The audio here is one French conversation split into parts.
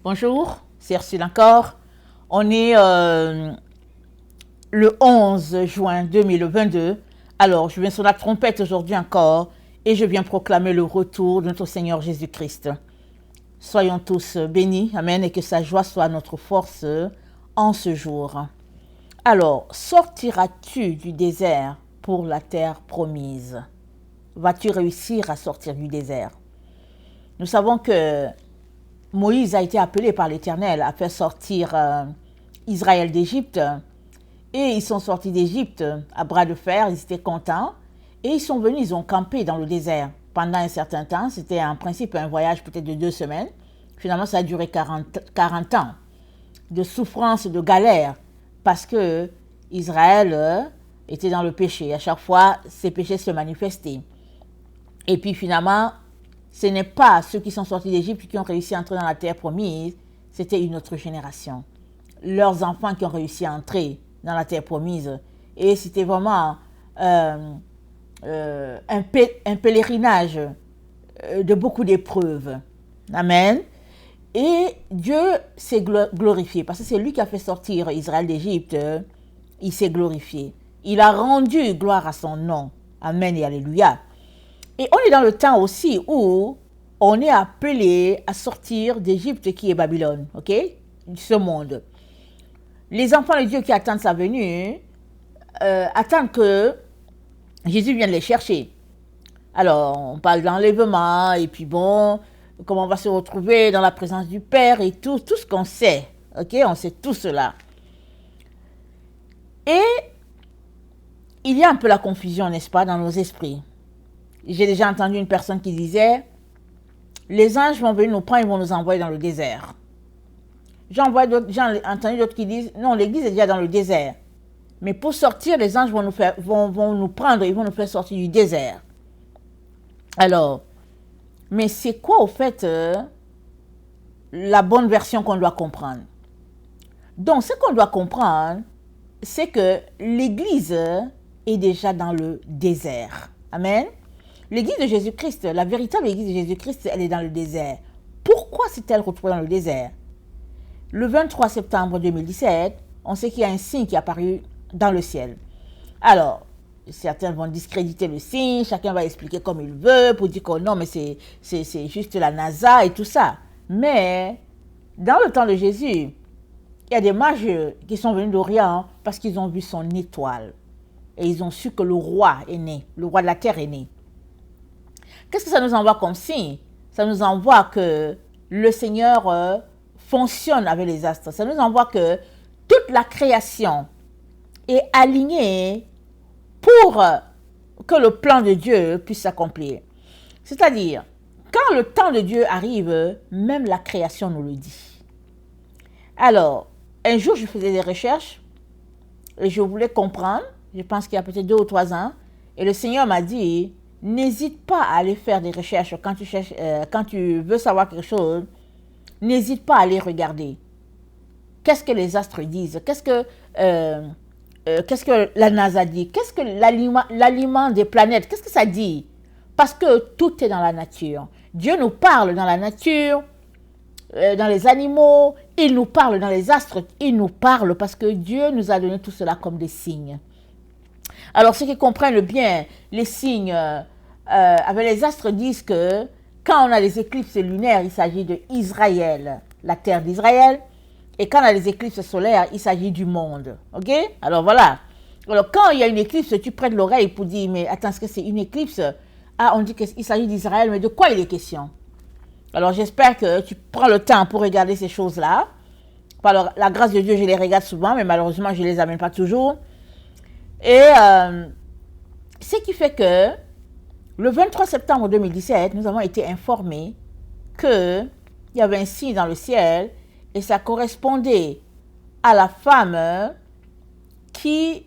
Bonjour, c'est Ursule encore. On est le 11 juin 2022. Alors, je viens sur la trompette aujourd'hui encore et je viens proclamer le retour de notre Seigneur Jésus-Christ. Soyons tous bénis, amen, et que sa joie soit notre force en ce jour. Alors, sortiras-tu du désert pour la terre promise? Vas-tu réussir à sortir du désert? Nous savons que Moïse a été appelé par l'Éternel à faire sortir Israël d'Égypte. Et ils sont sortis d'Égypte à bras de fer, ils étaient contents. Et ils sont venus, ils ont campé dans le désert pendant un certain temps. C'était en principe un voyage peut-être de 2 semaines. Finalement, ça a duré 40 ans de souffrance, de galère, parce que Israël était dans le péché. À chaque fois, ces péchés se manifestaient. Et puis finalement, ce n'est pas ceux qui sont sortis d'Égypte qui ont réussi à entrer dans la terre promise, c'était une autre génération. Leurs enfants qui ont réussi à entrer dans la terre promise. Et c'était vraiment un pèlerinage de beaucoup d'épreuves. Amen. Et Dieu s'est glorifié, parce que c'est lui qui a fait sortir Israël d'Égypte. Il s'est glorifié. Il a rendu gloire à son nom. Amen et alléluia. Et on est dans le temps aussi où on est appelé à sortir d'Égypte qui est Babylone, ok? Ce monde. Les enfants de Dieu qui attendent sa venue attendent que Jésus vienne les chercher. Alors, on parle d'enlèvement et puis bon, comment on va se retrouver dans la présence du Père et tout ce qu'on sait, ok? On sait tout cela. Et il y a un peu la confusion, n'est-ce pas, dans nos esprits. J'ai déjà entendu une personne qui disait « Les anges vont venir nous prendre, ils vont nous envoyer dans le désert. » J'ai entendu d'autres qui disent « Non, l'église est déjà dans le désert. Mais pour sortir, les anges vont nous prendre, ils vont nous faire sortir du désert. » Alors, mais c'est quoi au fait la bonne version qu'on doit comprendre? Donc, ce qu'on doit comprendre, c'est que l'église est déjà dans le désert. Amen. L'église de Jésus-Christ, la véritable église de Jésus-Christ, elle est dans le désert. Pourquoi s'est-elle retrouvée dans le désert? Le 23 septembre 2017, on sait qu'il y a un signe qui est apparu dans le ciel. Alors, certains vont discréditer le signe, chacun va expliquer comme il veut pour dire que non, mais c'est juste la NASA et tout ça. Mais, dans le temps de Jésus, il y a des mages qui sont venus d'Orient parce qu'ils ont vu son étoile. Et ils ont su que le roi est né, le roi de la terre est né. Qu'est-ce que ça nous envoie comme signe? Ça nous envoie que le Seigneur fonctionne avec les astres. Ça nous envoie que toute la création est alignée pour que le plan de Dieu puisse s'accomplir. C'est-à-dire, quand le temps de Dieu arrive, même la création nous le dit. Alors, un jour, je faisais des recherches et je voulais comprendre. Je pense qu'il y a peut-être 2 ou 3 ans. Et le Seigneur m'a dit, n'hésite pas à aller faire des recherches quand tu veux savoir quelque chose. N'hésite pas à aller regarder. Qu'est-ce que les astres disent? Qu'est-ce que la NASA dit? Qu'est-ce que l'aliment des planètes? Qu'est-ce que ça dit? Parce que tout est dans la nature. Dieu nous parle dans la nature, dans les animaux, il nous parle dans les astres, il nous parle parce que Dieu nous a donné tout cela comme des signes. Alors ceux qui comprennent bien les signes avec les astres disent que quand on a les éclipses lunaires, il s'agit de Israël, la terre d'Israël. Et quand on a les éclipses solaires, il s'agit du monde. Ok? Alors voilà. Alors quand il y a une éclipse, tu prêtes l'oreille pour dire, mais attends, est-ce que c'est une éclipse? Ah, on dit qu'il s'agit d'Israël, mais de quoi il est question? Alors j'espère que tu prends le temps pour regarder ces choses-là. Par la grâce de Dieu, je les regarde souvent, mais malheureusement, je ne les amène pas toujours. Et ce qui fait que le 23 septembre 2017, nous avons été informés qu'il y avait un signe dans le ciel et ça correspondait à la femme qui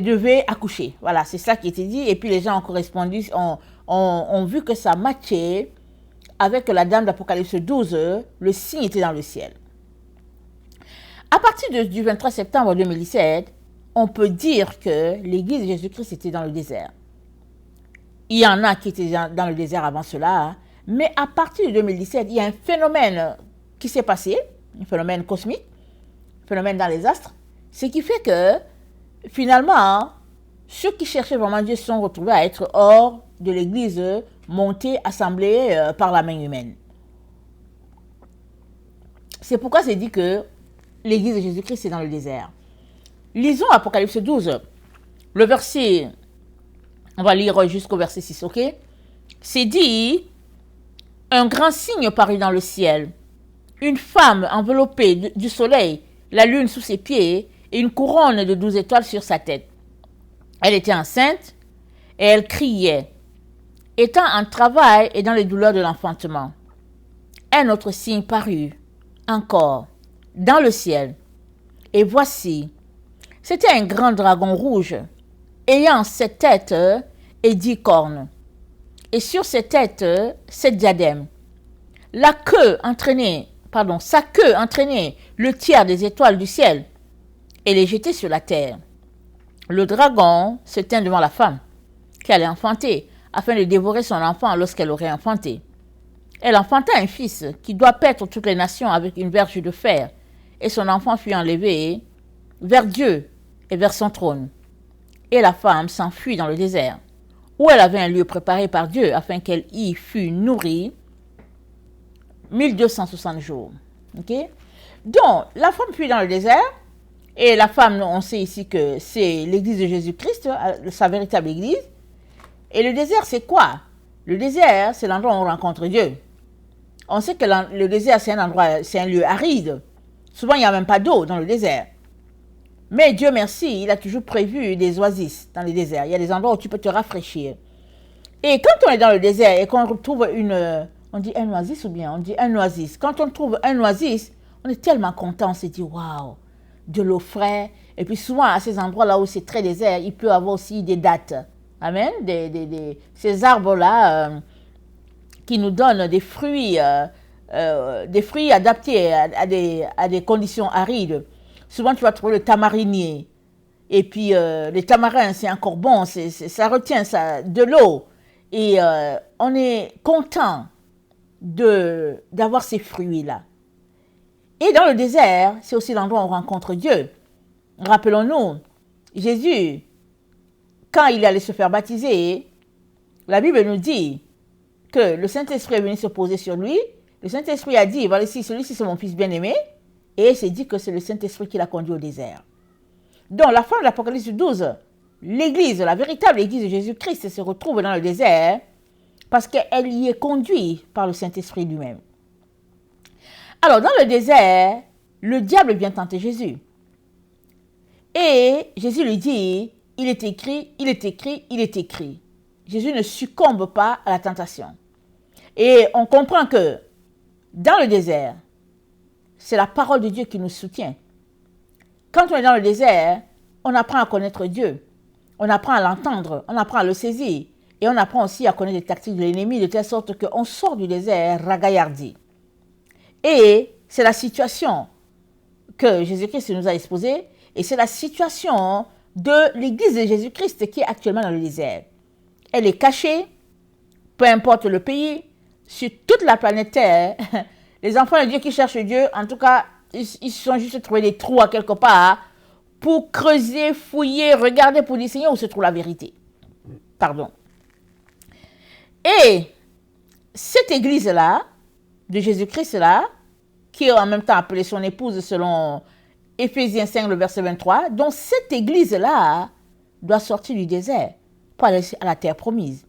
devait accoucher. Voilà, c'est ça qui était dit. Et puis les gens ont correspondu, ont vu que ça matchait avec la dame d'Apocalypse 12, le signe était dans le ciel. À partir du 23 septembre 2017, on peut dire que l'église de Jésus-Christ était dans le désert. Il y en a qui étaient dans le désert avant cela, mais à partir de 2017, il y a un phénomène qui s'est passé, un phénomène cosmique, un phénomène dans les astres, ce qui fait que, finalement, ceux qui cherchaient vraiment Dieu se sont retrouvés à être hors de l'église, montée, assemblée par la main humaine. C'est pourquoi c'est dit que l'église de Jésus-Christ est dans le désert. Lisons Apocalypse 12, le verset, on va lire jusqu'au verset 6, ok? C'est dit, un grand signe parut dans le ciel, une femme enveloppée du soleil, la lune sous ses pieds et une couronne de 12 étoiles sur sa tête. Elle était enceinte et elle criait, étant en travail et dans les douleurs de l'enfantement. Un autre signe parut encore dans le ciel. Et voici, c'était un grand dragon rouge, ayant 7 têtes et 10 cornes. Et sur ses têtes, 7 diadèmes. Sa queue entraînait le tiers des étoiles du ciel et les jetait sur la terre. Le dragon se tint devant la femme qui allait enfanter, afin de dévorer son enfant lorsqu'elle aurait enfanté. Elle enfanta un fils qui doit paître toutes les nations avec une verge de fer, et son enfant fut enlevé vers Dieu et vers son trône. Et la femme s'enfuit dans le désert, où elle avait un lieu préparé par Dieu afin qu'elle y fût nourrie 1260 jours. Okay? Donc, la femme fuit dans le désert, et la femme, on sait ici que c'est l'église de Jésus-Christ, sa véritable église. Et le désert, c'est quoi? Le désert, c'est l'endroit où on rencontre Dieu. On sait que le désert, c'est un lieu aride. Souvent, il n'y a même pas d'eau dans le désert. Mais Dieu merci, il a toujours prévu des oasis dans le désert. Il y a des endroits où tu peux te rafraîchir. Et quand on est dans le désert et qu'on retrouve on dit un oasis ou bien on dit un oasis. Quand on trouve un oasis, on est tellement content, on se dit waouh, de l'eau fraîche. Et puis souvent à ces endroits-là où c'est très désert, il peut y avoir aussi des dattes. Amen. Ces arbres-là qui nous donnent des fruits adaptés à des conditions arides. Souvent tu vas trouver le tamarinier. Et puis les tamarins, c'est encore bon, ça retient de l'eau. Et on est content d'avoir ces fruits-là. Et dans le désert, c'est aussi l'endroit où on rencontre Dieu. Rappelons-nous, Jésus, quand il allait se faire baptiser, la Bible nous dit que le Saint-Esprit est venu se poser sur lui. Le Saint-Esprit a dit, voici, celui-ci c'est mon fils bien-aimé. Et c'est dit que c'est le Saint-Esprit qui l'a conduit au désert. Donc, la fin de l'Apocalypse 12, l'église, la véritable église de Jésus-Christ se retrouve dans le désert parce qu'elle y est conduite par le Saint-Esprit lui-même. Alors, dans le désert, le diable vient tenter Jésus. Et Jésus lui dit, il est écrit, il est écrit, il est écrit. Jésus ne succombe pas à la tentation. Et on comprend que dans le désert, c'est la parole de Dieu qui nous soutient. Quand on est dans le désert, on apprend à connaître Dieu. On apprend à l'entendre, on apprend à le saisir. Et on apprend aussi à connaître les tactiques de l'ennemi de telle sorte qu'on sort du désert ragaillardi. Et c'est la situation que Jésus-Christ nous a exposée. Et c'est la situation de l'église de Jésus-Christ qui est actuellement dans le désert. Elle est cachée, peu importe le pays, sur toute la planète Terre. Les enfants de Dieu qui cherchent Dieu, en tout cas, ils se sont juste trouvés des trous à quelque part pour creuser, fouiller, regarder pour dire Seigneur où se trouve la vérité. Pardon. Et cette église-là, de Jésus-Christ-là, qui est en même temps appelée son épouse selon Éphésiens 5, le verset 23, donc cette église-là doit sortir du désert pour aller à la terre promise.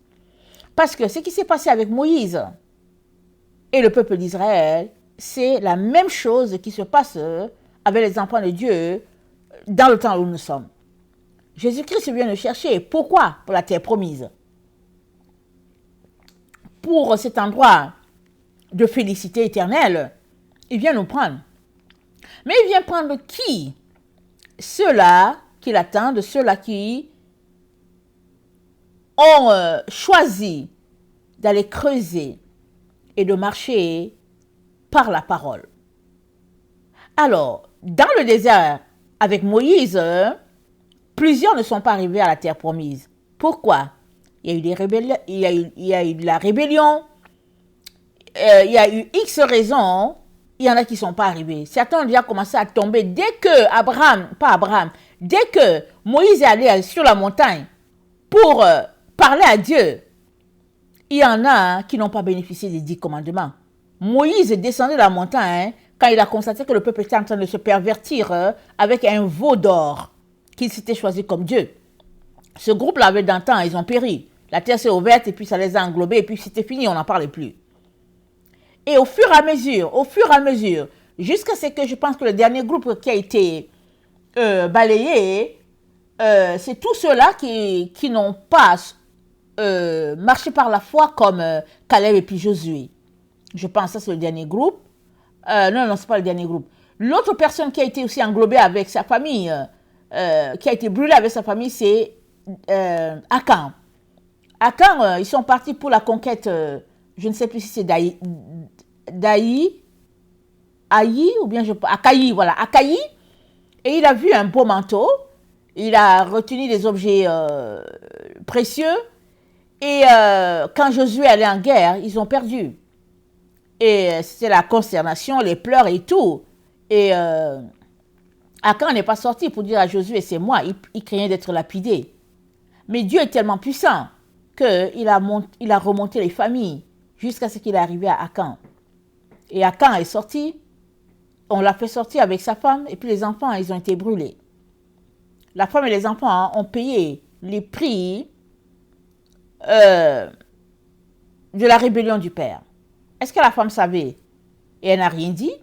Parce que ce qui s'est passé avec Moïse et le peuple d'Israël, c'est la même chose qui se passe avec les enfants de Dieu dans le temps où nous sommes. Jésus-Christ vient nous chercher. Pourquoi? Pour la terre promise. Pour cet endroit de félicité éternelle, il vient nous prendre. Mais il vient prendre qui? Ceux-là qui l'attendent, ceux-là qui ont choisi d'aller creuser et de marcher par la parole. Alors, dans le désert, avec Moïse, plusieurs ne sont pas arrivés à la terre promise. Pourquoi? Il y a eu des rébellions, il y a eu de la rébellion, il y a eu X raisons, il y en a qui ne sont pas arrivés. Certains ont déjà commencé à tomber dès que dès que Moïse est allé sur la montagne pour parler à Dieu. Il y en a qui n'ont pas bénéficié des 10 commandements. Moïse est descendu de la montagne quand il a constaté que le peuple était en train de se pervertir avec un veau d'or qu'il s'était choisi comme Dieu. Ce groupe-là avait d'un temps, ils ont péri. La terre s'est ouverte et puis ça les a englobés et puis c'était fini, on n'en parlait plus. Et au fur et à mesure, jusqu'à ce que je pense que le dernier groupe qui a été balayé, c'est tous ceux-là qui n'ont pas marché par la foi comme Caleb et puis Josué. Je pense que ça c'est le dernier groupe. Non, c'est pas le dernier groupe. L'autre personne qui a été aussi englobée avec sa famille, qui a été brûlée avec sa famille, c'est Akan. Akan, ils sont partis pour la conquête, je ne sais plus si c'est Akaï, voilà, Akaï. Et il a vu un beau manteau, il a retenu des objets précieux. Et quand Josué allait en guerre, ils ont perdu. Et c'était la consternation, les pleurs et tout. Et Akan n'est pas sorti pour dire à Josué, c'est moi, il craignait d'être lapidé. Mais Dieu est tellement puissant qu'il a remonté les familles jusqu'à ce qu'il est arrivé à Akan. Et Akan est sorti, on l'a fait sortir avec sa femme, et puis les enfants, ils ont été brûlés. La femme et les enfants ont payé les prix de la rébellion du père. Est-ce que la femme savait? Et elle n'a rien dit?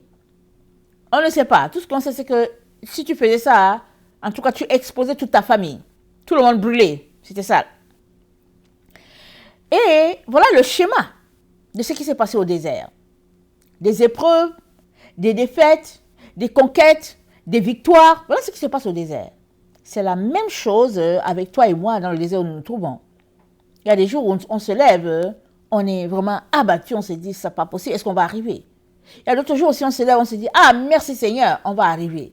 On ne sait pas. Tout ce qu'on sait, c'est que si tu faisais ça, en tout cas, tu exposais toute ta famille. Tout le monde brûlé. C'était ça. Et voilà le schéma de ce qui s'est passé au désert. Des épreuves, des défaites, des conquêtes, des victoires. Voilà ce qui se passe au désert. C'est la même chose avec toi et moi dans le désert où nous nous trouvons. Il y a des jours où on se lève, on est vraiment abattu, on se dit, c'est pas possible, est-ce qu'on va arriver? Il y a d'autres jours, si on se lève, on se dit, ah, merci Seigneur, on va arriver.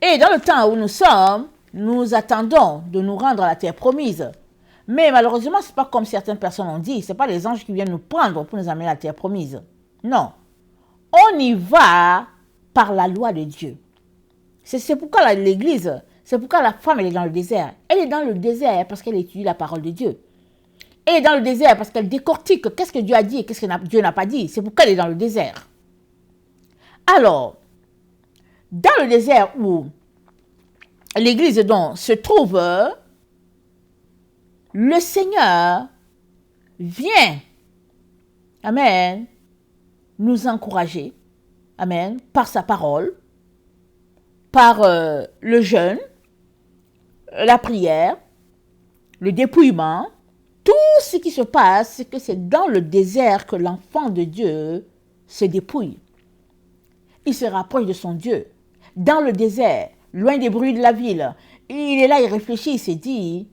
Et dans le temps où nous sommes, nous attendons de nous rendre à la terre promise. Mais malheureusement, ce n'est pas comme certaines personnes ont dit, ce n'est pas les anges qui viennent nous prendre pour nous amener à la terre promise. Non. On y va par la loi de Dieu. C'est pourquoi l'Église, c'est pourquoi la femme, elle est dans le désert. Elle est dans le désert parce qu'elle étudie la parole de Dieu. Elle est dans le désert parce qu'elle décortique qu'est-ce que Dieu a dit et qu'est-ce que Dieu n'a pas dit. C'est pourquoi elle est dans le désert. Alors, dans le désert où l'Église donc se trouve, le Seigneur vient, amen, nous encourager, amen, par sa parole, par le jeûne, la prière, le dépouillement. Tout ce qui se passe, c'est que c'est dans le désert que l'enfant de Dieu se dépouille. Il se rapproche de son Dieu. Dans le désert, loin des bruits de la ville, il est là, il réfléchit, il s'est dit,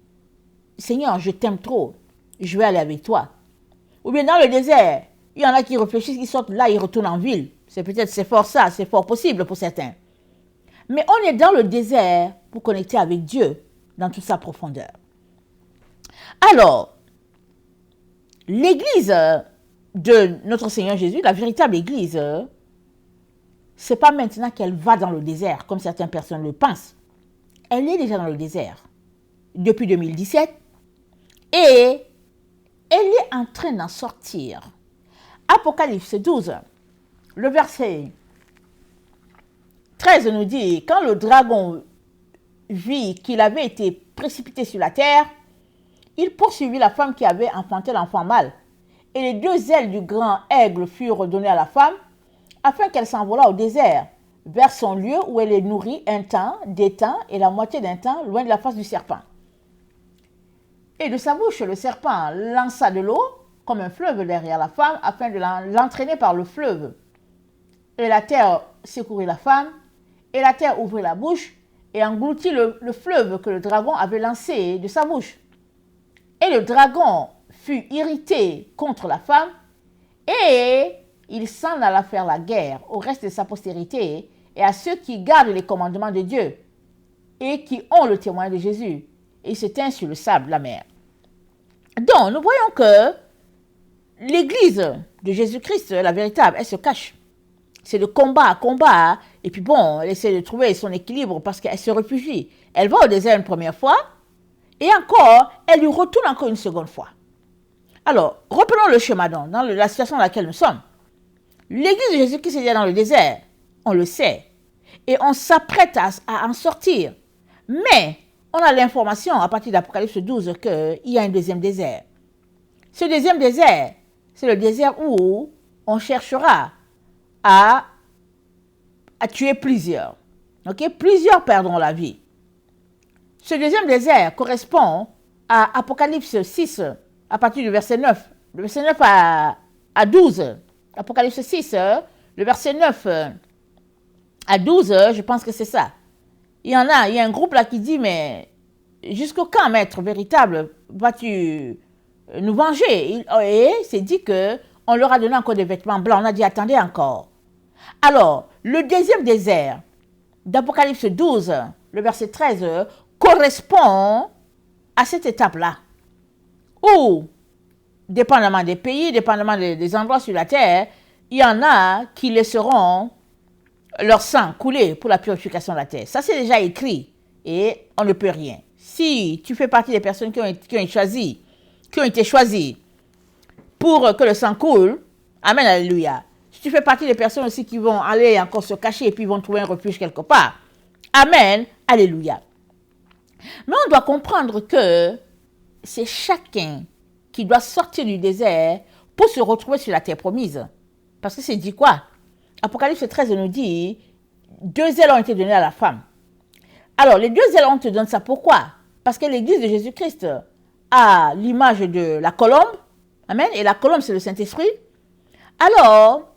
Seigneur, je t'aime trop, je vais aller avec toi. Ou bien dans le désert, il y en a qui réfléchissent, qui sortent là, ils retournent en ville. C'est fort possible pour certains. Mais on est dans le désert pour connecter avec Dieu dans toute sa profondeur. Alors, l'église de notre Seigneur Jésus, la véritable église, c'est pas maintenant qu'elle va dans le désert, comme certaines personnes le pensent. Elle est déjà dans le désert depuis 2017 et elle est en train d'en sortir. Apocalypse 12, le verset 13 nous dit, quand le dragon vit qu'il avait été précipité sur la terre, il poursuivit la femme qui avait enfanté l'enfant mâle. Et les deux ailes du grand aigle furent données à la femme, afin qu'elle s'envolât au désert, vers son lieu où elle est nourrie un temps, des temps et la moitié d'un temps, loin de la face du serpent. Et de sa bouche, le serpent lança de l'eau, comme un fleuve derrière la femme, afin de l'entraîner par le fleuve. Et la terre secourit la femme, et la terre ouvrit la bouche, et engloutit le fleuve que le dragon avait lancé de sa bouche. Et le dragon fut irrité contre la femme, et il s'en alla faire la guerre au reste de sa postérité et à ceux qui gardent les commandements de Dieu et qui ont le témoin de Jésus. Et il se tint sur le sable de la mer. Donc, nous voyons que l'église de Jésus-Christ, la véritable, elle se cache. C'est de combat à combat. Et puis bon, elle essaie de trouver son équilibre parce qu'elle se réfugie. Elle va au désert une première fois. Et encore, elle y retourne encore une seconde fois. Alors, reprenons le schéma dans la situation dans laquelle nous sommes. L'église de Jésus-Christ est dans le désert. On le sait. Et on s'apprête à en sortir. Mais, on a l'information à partir d'Apocalypse 12 qu'il y a un deuxième désert. Ce deuxième désert, c'est le désert où on cherchera à tuer plusieurs. Okay? Plusieurs perdront la vie. Ce deuxième désert correspond à Apocalypse 6, à partir du verset 9. Le verset 9 à 12. Apocalypse 6, le verset 9 à 12, je pense que c'est ça. Il y a un groupe là qui dit, mais jusqu'au quand, maître véritable, vas-tu nous venger? Et c'est dit qu'on leur a donné encore des vêtements blancs. On a dit, attendez encore. Alors, le deuxième désert d'Apocalypse 12, le verset 13, correspond à cette étape-là. Où, dépendamment des pays, dépendamment des endroits sur la terre, il y en a qui laisseront leur sang couler pour la purification de la terre. Ça, c'est déjà écrit et on ne peut rien. Si tu fais partie des personnes qui ont été choisies pour que le sang coule, amen, alléluia. Si tu fais partie des personnes aussi qui vont aller encore se cacher et puis vont trouver un refuge quelque part, amen, alléluia. Mais on doit comprendre que c'est chacun qui doit sortir du désert pour se retrouver sur la terre promise. Parce que c'est dit quoi? Apocalypse 13 nous dit, 2 ailes ont été données à la femme. Alors, les 2 ailes, on te donne ça pourquoi? Parce que l'église de Jésus-Christ a l'image de la colombe. Amen. Et la colombe, c'est le Saint-Esprit. Alors,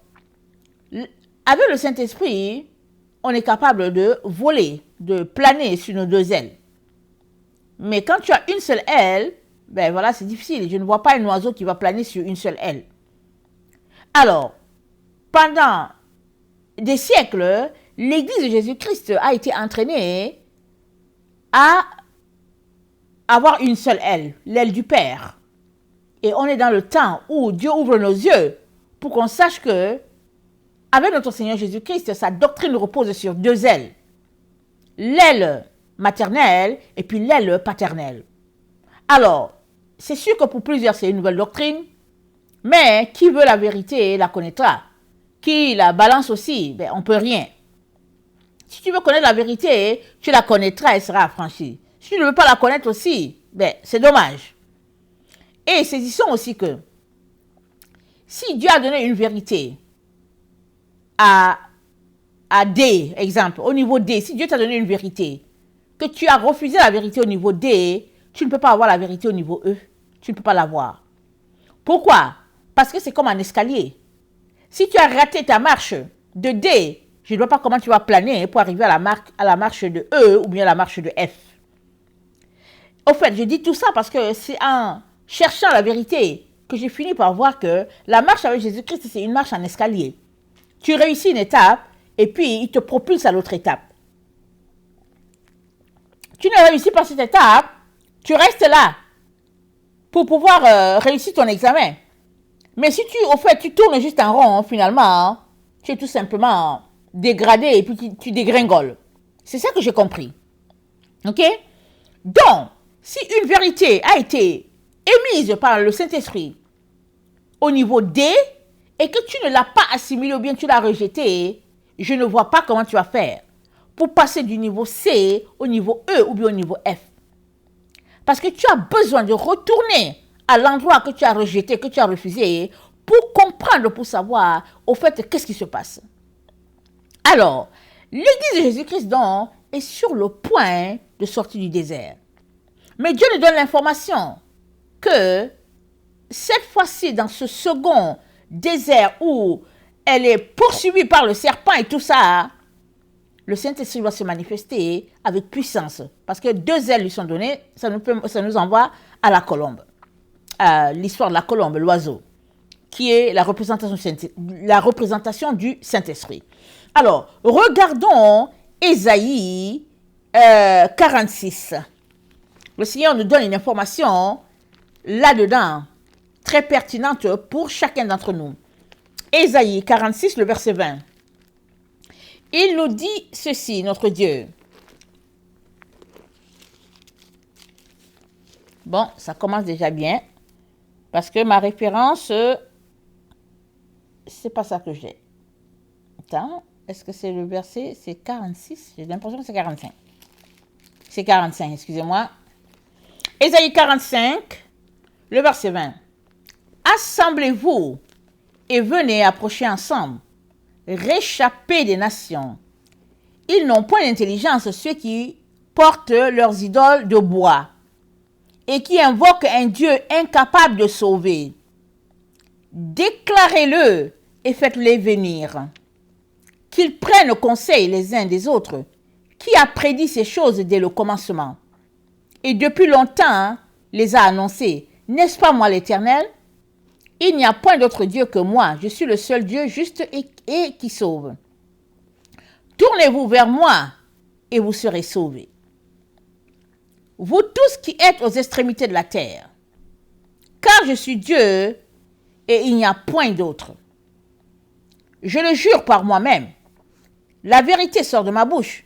avec le Saint-Esprit, on est capable de voler, de planer sur nos 2 ailes. Mais quand tu as une seule aile, ben voilà, c'est difficile. Je ne vois pas un oiseau qui va planer sur une seule aile. Alors, pendant des siècles, l'église de Jésus-Christ a été entraînée à avoir une seule aile, l'aile du Père. Et on est dans le temps où Dieu ouvre nos yeux pour qu'on sache que, avec notre Seigneur Jésus-Christ, sa doctrine repose sur 2 ailes. L'aile maternelle et puis l'aile paternelle. Alors, c'est sûr que pour plusieurs, c'est une nouvelle doctrine, mais qui veut la vérité la connaîtra. Qui la balance aussi, ben, on ne peut rien. Si tu veux connaître la vérité, tu la connaîtras, elle sera affranchie. Si tu ne veux pas la connaître aussi, ben, c'est dommage. Et saisissons aussi que si Dieu a donné une vérité à D, exemple, au niveau D, si Dieu t'a donné une vérité, que tu as refusé la vérité au niveau D, tu ne peux pas avoir la vérité au niveau E. Tu ne peux pas l'avoir. Pourquoi? Parce que c'est comme un escalier. Si tu as raté ta marche de D, je ne vois pas comment tu vas planer pour arriver à la marche de E ou bien à la marche de F. Au fait, je dis tout ça parce que c'est en cherchant la vérité que j'ai fini par voir que la marche avec Jésus-Christ, c'est une marche en escalier. Tu réussis une étape et puis il te propulse à l'autre étape. Tu ne réussis pas cette étape, tu restes là pour pouvoir réussir ton examen. Mais si tu tournes juste en rond, finalement, tu es tout simplement dégradé et puis tu dégringoles. C'est ça que j'ai compris. Ok? Donc, si une vérité a été émise par le Saint-Esprit au niveau D et que tu ne l'as pas assimilée ou bien tu l'as rejetée, je ne vois pas comment tu vas faire pour passer du niveau C au niveau E ou bien au niveau F. Parce que tu as besoin de retourner à l'endroit que tu as rejeté, que tu as refusé, pour comprendre, pour savoir, au fait, qu'est-ce qui se passe. Alors, l'église de Jésus-Christ, donc, est sur le point de sortir du désert. Mais Dieu nous donne l'information que, cette fois-ci, dans ce second désert où elle est poursuivie par le serpent et tout ça, le Saint-Esprit va se manifester avec puissance. Parce que 2 ailes lui sont données, ça nous envoie à la colombe. L'histoire de la colombe, l'oiseau, qui est la représentation du Saint-Esprit. Alors, regardons Ésaïe 46. Le Seigneur nous donne une information là-dedans, très pertinente pour chacun d'entre nous. Ésaïe 46, le verset 20. Il nous dit ceci, notre Dieu. Bon, ça commence déjà bien. Parce que ma référence, c'est pas ça que j'ai. Attends, est-ce que c'est le verset? C'est 46? J'ai l'impression que c'est 45. C'est 45, excusez-moi. Ésaïe 45, le verset 20. Assemblez-vous et venez approcher ensemble. Réchappez des nations. Ils n'ont point d'intelligence, ceux qui portent leurs idoles de bois et qui invoquent un Dieu incapable de sauver. Déclarez-le et faites-les venir. Qu'ils prennent conseil les uns des autres. Qui a prédit ces choses dès le commencement et depuis longtemps les a annoncées. N'est-ce pas moi l'Éternel? Il n'y a point d'autre Dieu que moi. Je suis le seul Dieu juste et qui sauve. Tournez-vous vers moi et vous serez sauvés. Vous tous qui êtes aux extrémités de la terre. Car je suis Dieu et il n'y a point d'autre. Je le jure par moi-même. La vérité sort de ma bouche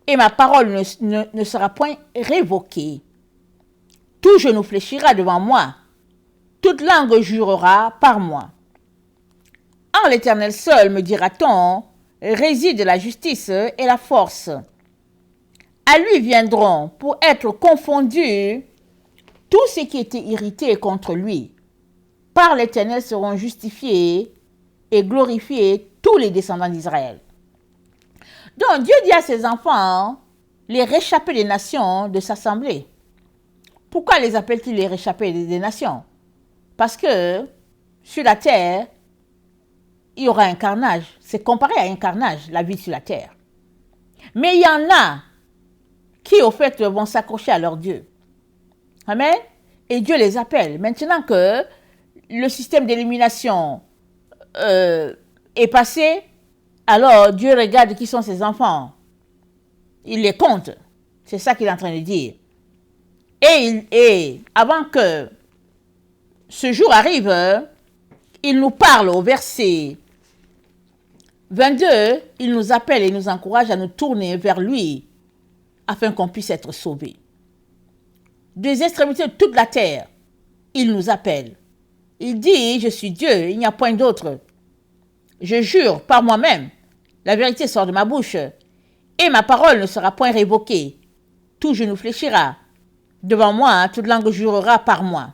et ma parole ne sera point révoquée. Tout genou fléchira devant moi. Toute langue jurera par moi. En l'Éternel seul, me dira-t-on, réside la justice et la force. À lui viendront pour être confondus tous ceux qui étaient irrités contre lui. Par l'Éternel seront justifiés et glorifiés tous les descendants d'Israël. Donc Dieu dit à ses enfants, les réchappés des nations, de s'assembler. Pourquoi les appelle-t-il les réchappés des nations? Parce que sur la terre, il y aura un carnage. C'est comparé à un carnage, la vie sur la terre. Mais il y en a qui, au fait, vont s'accrocher à leur Dieu. Amen. Et Dieu les appelle. Maintenant que le système d'élimination est passé, alors Dieu regarde qui sont ses enfants. Il les compte. C'est ça qu'il est en train de dire. Et avant que ce jour arrive, il nous parle au verset 22, il nous appelle et nous encourage à nous tourner vers lui afin qu'on puisse être sauvés. Des extrémités de toute la terre, il nous appelle. Il dit, je suis Dieu, il n'y a point d'autre. Je jure par moi-même, la vérité sort de ma bouche et ma parole ne sera point révoquée. Tout genou fléchira devant moi, toute langue jurera par moi.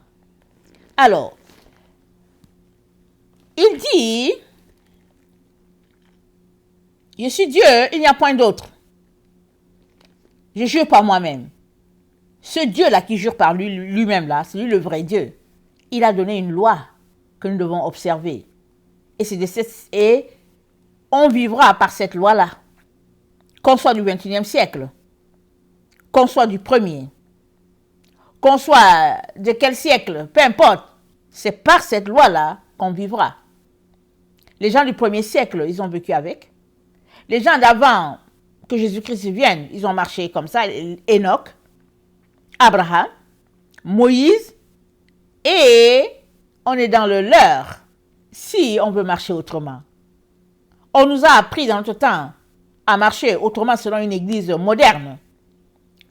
Alors, il dit, je suis Dieu, il n'y a point d'autre. Je jure par moi-même. Ce Dieu-là qui jure par lui-même, là, c'est lui le vrai Dieu. Il a donné une loi que nous devons observer. Et on vivra par cette loi-là. Qu'on soit du 21e siècle, qu'on soit du premier, qu'on soit de quel siècle, peu importe, c'est par cette loi-là qu'on vivra. Les gens du premier siècle, ils ont vécu avec. Les gens d'avant que Jésus-Christ vienne, ils ont marché comme ça. Enoch, Abraham, Moïse, et on est dans le leur si on veut marcher autrement. On nous a appris dans notre temps à marcher autrement selon une église moderne,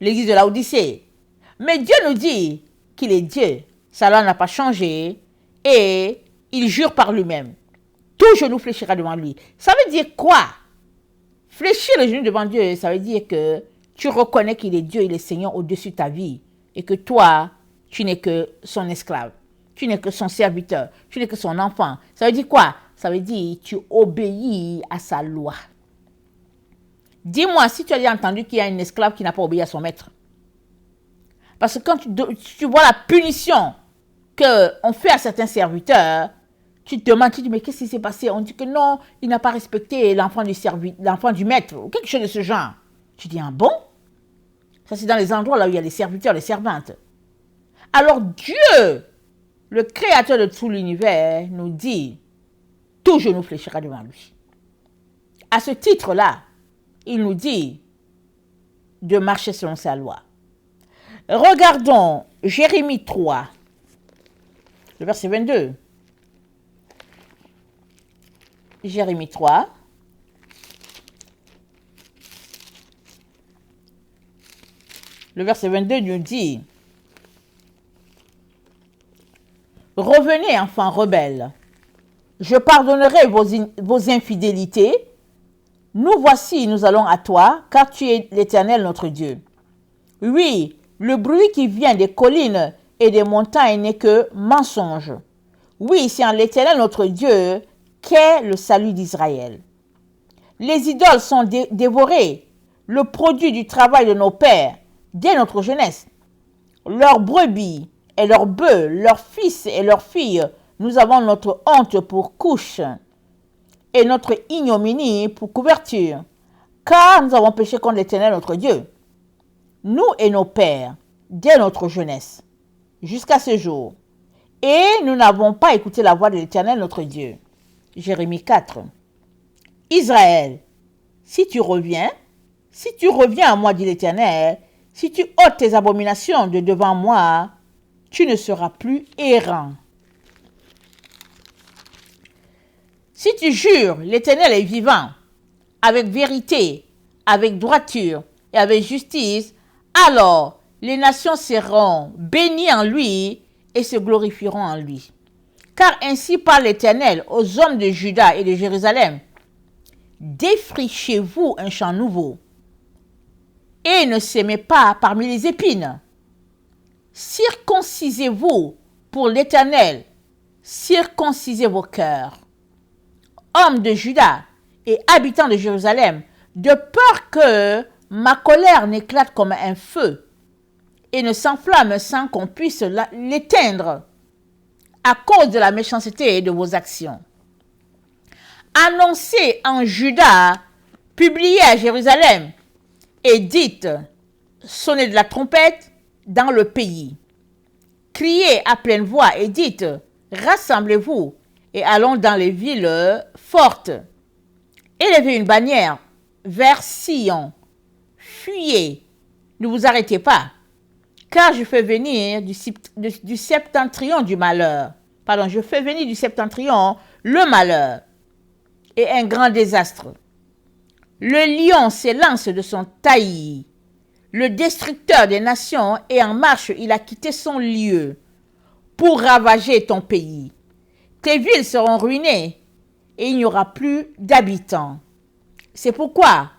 l'église de l'Odyssée. Mais Dieu nous dit qu'il est Dieu. Sa loi n'a pas changé et il jure par lui-même. Tout genou fléchira devant lui. Ça veut dire quoi? Fléchir le genou devant Dieu, ça veut dire que tu reconnais qu'il est Dieu, il est Seigneur au-dessus de ta vie et que toi, tu n'es que son esclave. Tu n'es que son serviteur. Tu n'es que son enfant. Ça veut dire quoi? Ça veut dire que tu obéis à sa loi. Dis-moi si tu as déjà entendu qu'il y a un esclave qui n'a pas obéi à son maître. Parce que quand tu vois la punition qu'on fait à certains serviteurs, tu te demandes, tu te dis, mais qu'est-ce qui s'est passé? On dit que non, il n'a pas respecté l'enfant du maître, ou quelque chose de ce genre. Tu dis, ah bon? Ça, c'est dans les endroits là où il y a les serviteurs, les servantes. Alors Dieu, le créateur de tout l'univers, nous dit, tout genou fléchira devant lui. À ce titre-là, il nous dit de marcher selon sa loi. Regardons Jérémie 3, le verset 22. Jérémie 3, Le verset 22 nous dit, « Revenez, enfants rebelles, je pardonnerai vos infidélités. Nous voici, nous allons à toi, car tu es l'Éternel notre Dieu. Oui, le bruit qui vient des collines et des montagnes n'est que mensonge. Oui, c'est en l'Éternel notre Dieu qu'est le salut d'Israël. Les idoles sont dévorées, le produit du travail de nos pères, dès notre jeunesse. Leurs brebis et leurs bœufs, leurs fils et leurs filles, nous avons notre honte pour couche et notre ignominie pour couverture, car nous avons péché contre l'Éternel notre Dieu, nous et nos pères, dès notre jeunesse, jusqu'à ce jour. Et nous n'avons pas écouté la voix de l'Éternel notre Dieu. » Jérémie 4. Israël, si tu reviens à moi, dit l'Éternel, si tu ôtes tes abominations de devant moi, tu ne seras plus errant. Si tu jures, l'Éternel est vivant, avec vérité, avec droiture et avec justice, alors les nations seront bénies en lui et se glorifieront en lui. Car ainsi parle l'Éternel aux hommes de Juda et de Jérusalem. Défrichez-vous un champ nouveau et ne s'aimez pas parmi les épines. Circoncisez-vous pour l'Éternel, circoncisez vos cœurs. Hommes de Juda et habitants de Jérusalem, de peur que ma colère n'éclate comme un feu et ne s'enflamme sans qu'on puisse l'éteindre à cause de la méchanceté de vos actions. Annoncez en Juda, publiez à Jérusalem et dites, sonnez de la trompette dans le pays. Criez à pleine voix et dites, rassemblez-vous et allons dans les villes fortes. Élevez une bannière vers Sion. Fuyez, ne vous arrêtez pas, car je fais venir du septentrion du malheur. Je fais venir du septentrion le malheur et un grand désastre. Le lion s'élance de son taillis. Le destructeur des nations est en marche, il a quitté son lieu pour ravager ton pays. Tes villes seront ruinées et il n'y aura plus d'habitants. C'est pourquoi,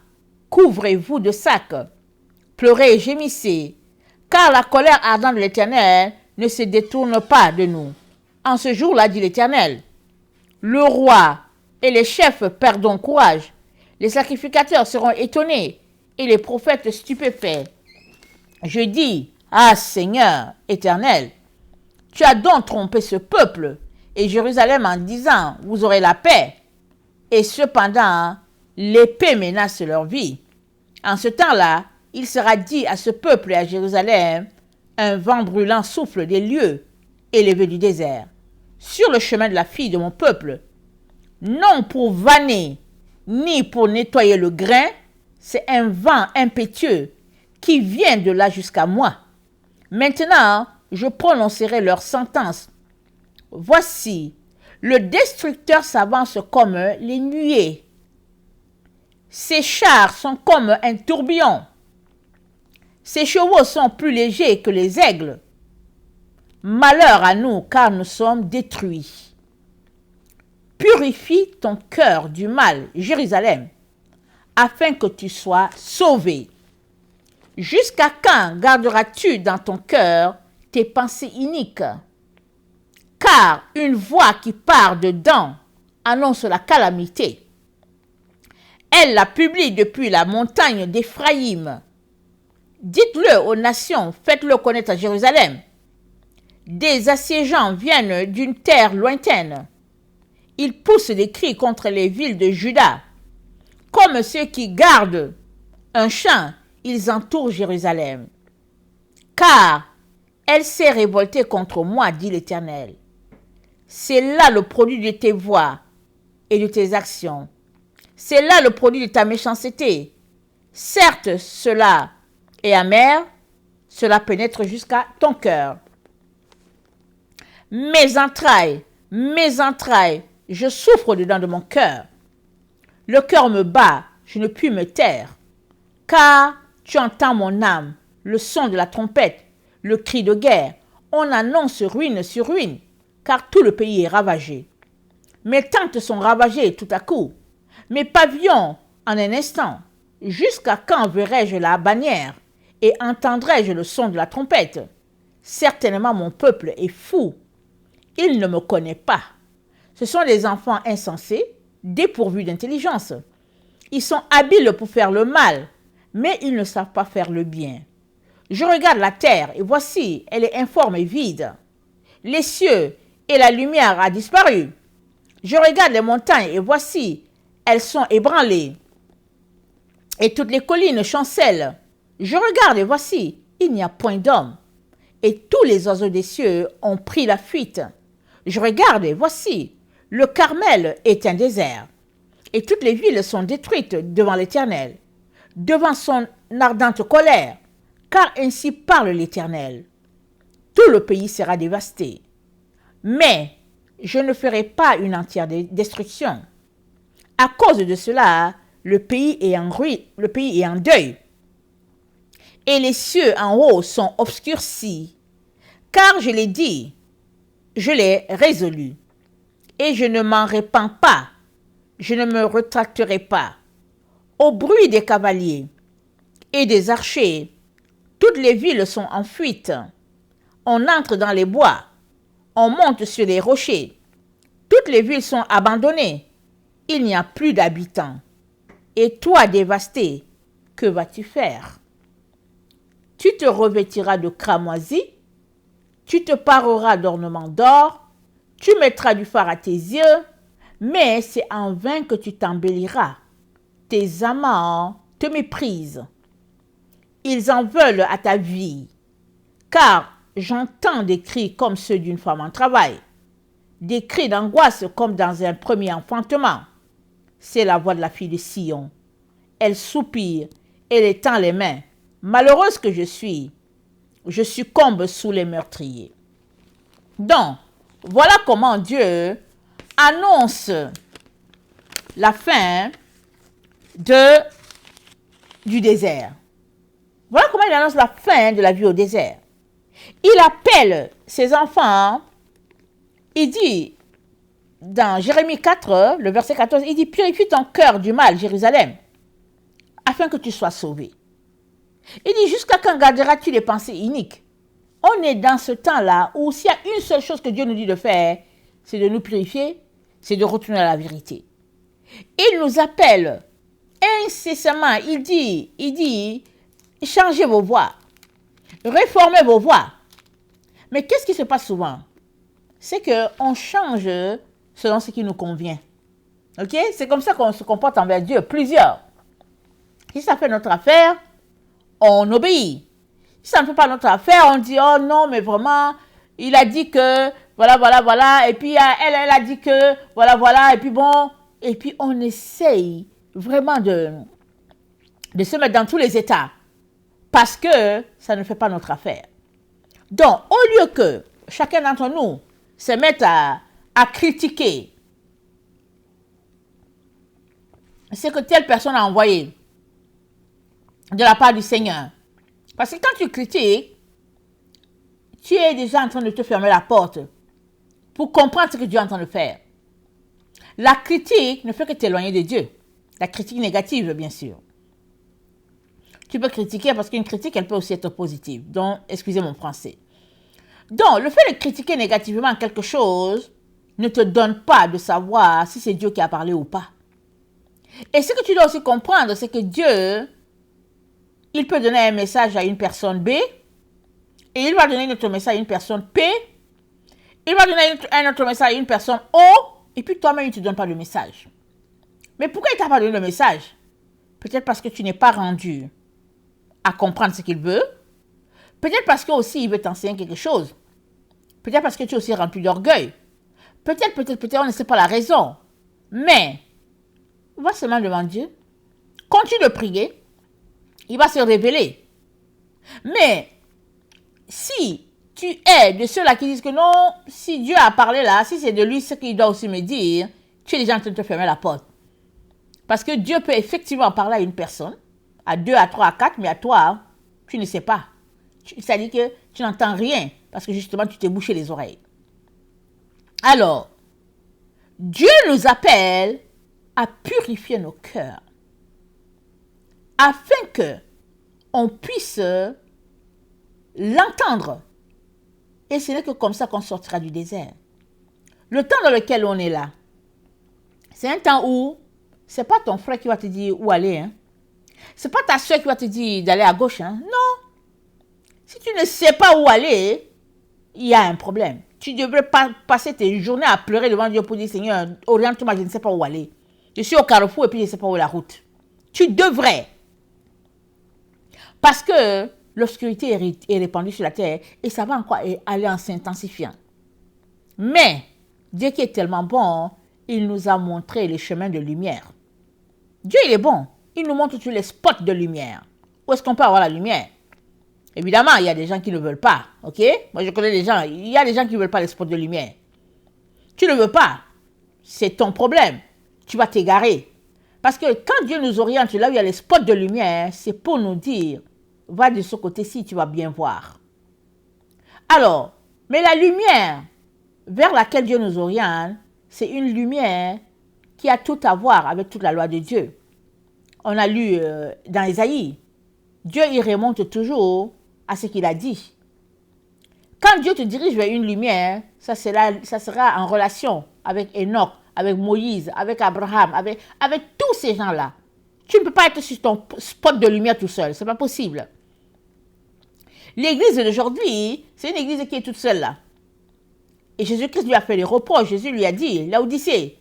couvrez-vous de sacs, pleurez et gémissez, car la colère ardente de l'Éternel ne se détourne pas de nous. En ce jour-là, dit l'Éternel, le roi et les chefs perdront courage, les sacrificateurs seront étonnés et les prophètes stupéfaits. Je dis, ah Seigneur éternel, tu as donc trompé ce peuple et Jérusalem en disant, vous aurez la paix. Et cependant, l'épée menace leur vie. En ce temps-là, il sera dit à ce peuple et à Jérusalem, un vent brûlant souffle des lieux élevés du désert, sur le chemin de la fille de mon peuple, non pour vanner, ni pour nettoyer le grain, c'est un vent impétueux qui vient de là jusqu'à moi. Maintenant, je prononcerai leur sentence. Voici, le destructeur s'avance comme les nuées. Ses chars sont comme un tourbillon. Ses chevaux sont plus légers que les aigles. Malheur à nous, car nous sommes détruits. Purifie ton cœur du mal, Jérusalem, afin que tu sois sauvé. Jusqu'à quand garderas-tu dans ton cœur tes pensées iniques? Car une voix qui part dedans annonce la calamité. Elle la publie depuis la montagne d'Éphraïm. Dites-le aux nations, faites-le connaître à Jérusalem. Des assiégeants viennent d'une terre lointaine. Ils poussent des cris contre les villes de Juda. Comme ceux qui gardent un champ, ils entourent Jérusalem. Car elle s'est révoltée contre moi, dit l'Éternel. C'est là le produit de tes voix et de tes actions. C'est là le produit de ta méchanceté. Certes, cela est amer, cela pénètre jusqu'à ton cœur. Mes entrailles, je souffre dedans de mon cœur. Le cœur me bat, je ne puis me taire. Car tu entends mon âme, le son de la trompette, le cri de guerre. On annonce ruine sur ruine, car tout le pays est ravagé. Mes tentes sont ravagées tout à coup, mes pavillons en un instant. Jusqu'à quand verrai-je la bannière et entendrai-je le son de la trompette? Certainement mon peuple est fou. Il ne me connaît pas. Ce sont des enfants insensés, dépourvus d'intelligence. Ils sont habiles pour faire le mal, mais ils ne savent pas faire le bien. Je regarde la terre, et voici, elle est informe et vide. Les cieux et la lumière a disparu. Je regarde les montagnes, et voici, elles sont ébranlées. Et toutes les collines chancellent. Je regarde, et voici, il n'y a point d'homme. Et tous les oiseaux des cieux ont pris la fuite. Je regarde, et voici, le Carmel est un désert. Et toutes les villes sont détruites devant l'Éternel, devant son ardente colère, car ainsi parle l'Éternel. Tout le pays sera dévasté. Mais je ne ferai pas une entière destruction. À cause de cela, le pays est en ruine, le pays est en deuil. Et les cieux en haut sont obscurcis. Car je l'ai dit, je l'ai résolu. Et je ne m'en repens pas. Je ne me retracterai pas. Au bruit des cavaliers et des archers, toutes les villes sont en fuite. On entre dans les bois. On monte sur les rochers. Toutes les villes sont abandonnées. Il n'y a plus d'habitants. Et toi, dévasté, que vas-tu faire? Tu te revêtiras de cramoisis, tu te pareras d'ornements d'or, tu mettras du fard à tes yeux, mais c'est en vain que tu t'embelliras. Tes amants te méprisent. Ils en veulent à ta vie, car j'entends des cris comme ceux d'une femme en travail, des cris d'angoisse comme dans un premier enfantement. C'est la voix de la fille de Sion. Elle soupire, elle étend les mains. Malheureuse que je succombe sous les meurtriers. Donc, voilà comment Dieu annonce la fin du désert. Voilà comment il annonce la fin de la vie au désert. Il appelle ses enfants, il dit, dans Jérémie 4, le verset 14, il dit, purifie ton cœur du mal, Jérusalem, afin que tu sois sauvé. Il dit, jusqu'à quand garderas-tu les pensées iniques? On est dans ce temps-là où s'il y a une seule chose que Dieu nous dit de faire, c'est de nous purifier, c'est de retourner à la vérité. Il nous appelle incessamment, il dit, changez vos voies, réformez vos voies. Mais qu'est-ce qui se passe souvent? C'est qu'on change selon ce qui nous convient. Ok? C'est comme ça qu'on se comporte envers Dieu, plusieurs. Si ça fait notre affaire, on obéit. Si ça ne fait pas notre affaire, on dit, oh non, mais vraiment, il a dit que, voilà, et puis elle a dit que, voilà, et puis bon, et puis on essaye vraiment de se mettre dans tous les états, parce que ça ne fait pas notre affaire. Donc, au lieu que chacun d'entre nous se mette à critiquer ce que telle personne a envoyé de la part du Seigneur, parce que quand tu critiques, tu es déjà en train de te fermer la porte pour comprendre ce que Dieu est en train de faire. La critique ne fait que t'éloigner de Dieu. La critique négative, bien sûr. Tu peux critiquer parce qu'une critique, elle peut aussi être positive. Donc, excusez mon français. Donc, le fait de critiquer négativement quelque chose ne te donne pas de savoir si c'est Dieu qui a parlé ou pas. Et ce que tu dois aussi comprendre, c'est que Dieu, il peut donner un message à une personne B, et il va donner un autre message à une personne P, il va donner un autre message à une personne O, et puis toi-même, il ne te donne pas le message. Mais pourquoi il ne t'a pas donné le message? Peut-être parce que tu n'es pas rendu à comprendre ce qu'il veut. Peut-être parce que aussi il veut t'enseigner quelque chose. Peut-être parce que tu es aussi rempli d'orgueil. Peut-être, on ne sait pas la raison. Mais, va seulement devant Dieu. Continue de prier. Il va se révéler. Mais, si tu es de ceux-là qui disent que non, si Dieu a parlé là, si c'est de lui ce qu'il doit aussi me dire, tu es déjà en train de te fermer la porte. Parce que Dieu peut effectivement parler à une personne, à 2, à 3, à 4, mais à toi, tu ne sais pas. C'est-à-dire que tu n'entends rien parce que justement tu t'es bouché les oreilles. Alors, Dieu nous appelle à purifier nos cœurs afin que on puisse l'entendre. Et ce n'est que comme ça qu'on sortira du désert. Le temps dans lequel on est là, c'est un temps où c'est pas ton frère qui va te dire où aller. Hein. C'est pas ta soeur qui va te dire d'aller à gauche. Hein. Non. Si tu ne sais pas où aller, il y a un problème. Tu devrais pas passer tes journées à pleurer devant Dieu pour dire Seigneur, oriente-moi, je ne sais pas où aller. Je suis au carrefour et puis je ne sais pas où est la route. Tu devrais. Parce que l'obscurité est répandue sur la terre et ça va encore aller en s'intensifiant. Mais Dieu qui est tellement bon, il nous a montré les chemins de lumière. Dieu, il est bon. Il nous montre tous les spots de lumière. Où est-ce qu'on peut avoir la lumière? Évidemment, il y a des gens qui ne veulent pas. Ok? Moi, je connais des gens. Il y a des gens qui ne veulent pas les spots de lumière. Tu ne veux pas. C'est ton problème. Tu vas t'égarer. Parce que quand Dieu nous oriente là où il y a les spots de lumière, c'est pour nous dire, va de ce côté-ci, tu vas bien voir. Alors, mais la lumière vers laquelle Dieu nous oriente, c'est une lumière qui a tout à voir avec toute la loi de Dieu. On a lu dans Ésaïe, Dieu y remonte toujours à ce qu'il a dit. Quand Dieu te dirige vers une lumière, ça sera en relation avec Enoch, avec Moïse, avec Abraham, avec tous ces gens-là. Tu ne peux pas être sur ton spot de lumière tout seul, c'est pas possible. L'église d'aujourd'hui, c'est une église qui est toute seule là. Et Jésus-Christ lui a fait les reproches. Jésus lui a dit, Laodicée,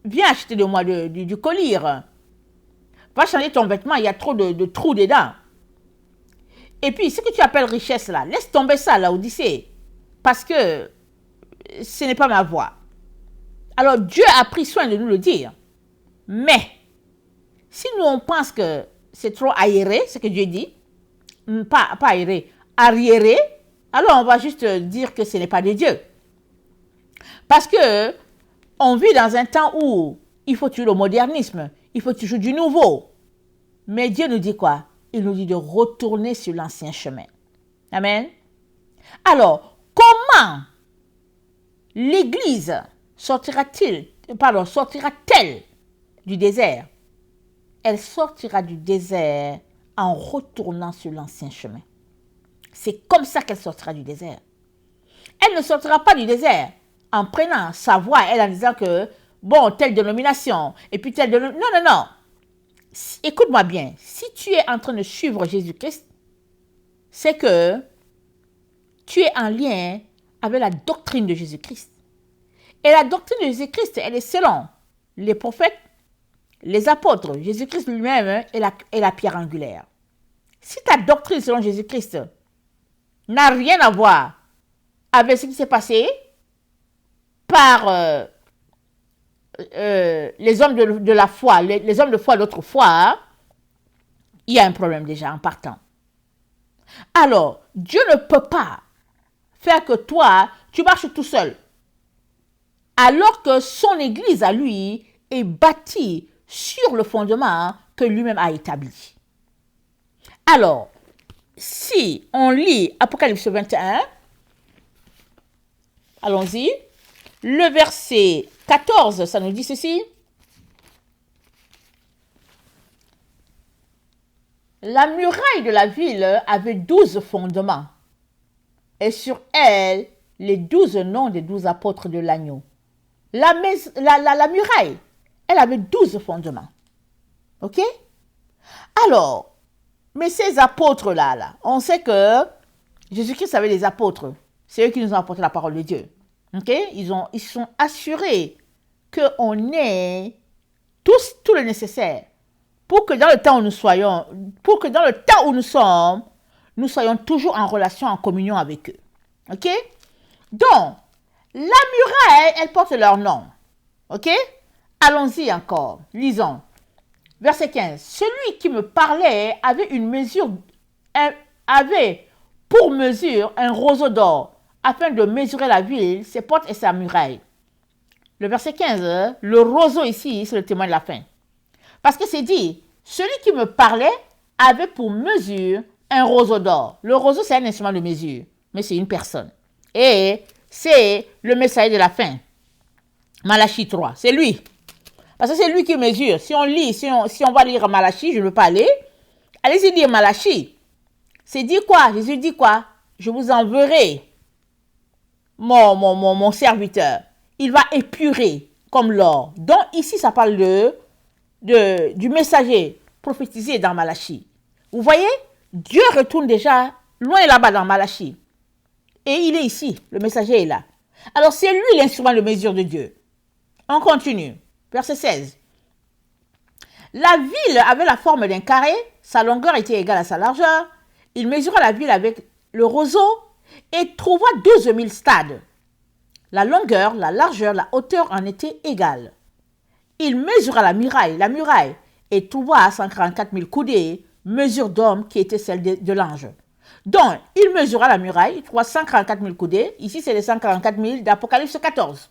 viens acheter de moi du collyre. Va changer ton vêtement, il y a trop de trous dedans. Et puis, ce que tu appelles richesse là, laisse tomber ça, Laodicée. Parce que ce n'est pas ma voie. Alors, Dieu a pris soin de nous le dire. Mais, si nous on pense que c'est trop aéré, ce que Dieu dit, pas aéré, arriéré, alors on va juste dire que ce n'est pas de Dieu. Parce que on vit dans un temps où il faut toujours le modernisme, il faut toujours du nouveau. Mais Dieu nous dit quoi? Il nous dit de retourner sur l'ancien chemin. Amen. Alors, comment l'Église sortira-t-elle du désert? Elle sortira du désert en retournant sur l'ancien chemin. C'est comme ça qu'elle sortira du désert. Elle ne sortira pas du désert en prenant sa voix, elle en disant que, bon, telle dénomination, et puis telle dénomination. Non, non, non. Écoute-moi bien. Si tu es en train de suivre Jésus-Christ, c'est que tu es en lien avec la doctrine de Jésus-Christ. Et la doctrine de Jésus-Christ, elle est selon les prophètes, les apôtres. Jésus-Christ lui-même est la pierre angulaire. Si ta doctrine selon Jésus-Christ n'a rien à voir avec ce qui s'est passé par les hommes de la foi, les hommes de foi d'autrefois, il y a un problème déjà en partant. Alors, Dieu ne peut pas faire que toi, tu marches tout seul. Alors que son Église à lui est bâtie sur le fondement que lui-même a établi. Alors, si on lit Apocalypse 21, allons-y, le verset 14, ça nous dit ceci. La muraille de la ville avait 12 fondements, et sur elle, les 12 noms des 12 apôtres de l'agneau. La muraille, elle avait 12 fondements. Ok? Alors, mais ces apôtres-là, on sait que Jésus-Christ avait des apôtres. C'est eux qui nous ont apporté la parole de Dieu. Ok? Ils sont assurés qu'on ait tout le nécessaire pour que dans le temps où nous sommes, nous soyons toujours en relation, en communion avec eux. Ok? Donc, la muraille, elle porte leur nom. Ok? Allons-y encore. Lisons. Verset 15. Celui qui me parlait avait pour mesure un roseau d'or, afin de mesurer la ville, ses portes et sa muraille. Le verset 15, le roseau ici, c'est le témoin de la fin. Parce que c'est dit, celui qui me parlait avait pour mesure un roseau d'or. Le roseau, c'est un instrument de mesure, mais c'est une personne. Et c'est le messager de la fin. Malachie 3, c'est lui. Parce que c'est lui qui mesure. Si on lit, si on va lire Malachie, je ne veux pas aller. Allez-y lire Malachie. C'est dit quoi? Jésus dit quoi? Je vous enverrai mon serviteur. Il va épurer comme l'or. Donc ici, ça parle du messager prophétisé dans Malachie. Vous voyez? Dieu retourne déjà loin là-bas dans Malachie. Et il est ici. Le messager est là. Alors c'est lui l'instrument de mesure de Dieu. On continue. Verset 16. La ville avait la forme d'un carré, sa longueur était égale à sa largeur. Il mesura la ville avec le roseau et trouva 12 000 stades. La longueur, la largeur, la hauteur en étaient égales. Il mesura la muraille, et trouva 144 000 coudées, mesure d'homme qui était celle de l'ange. Donc, il mesura la muraille, il trouva 144 000 coudées. Ici, c'est les 144 000 d'Apocalypse 14.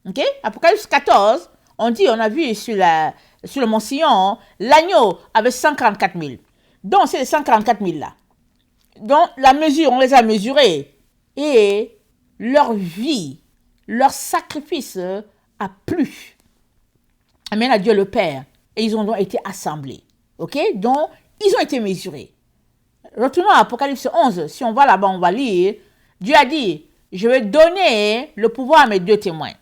Ok? Apocalypse 14, on a vu sur le mont Sion, l'agneau avait 144 000. Donc, c'est les 144 000 là. Donc, la mesure, on les a mesurés. Et leur vie, leur sacrifice a plu. Amen à Dieu le Père. Et ils ont donc été assemblés. Ok? Donc, ils ont été mesurés. Retournons à Apocalypse 11. Si on va là-bas, on va lire. Dieu a dit, je vais donner le pouvoir à mes 2 témoins.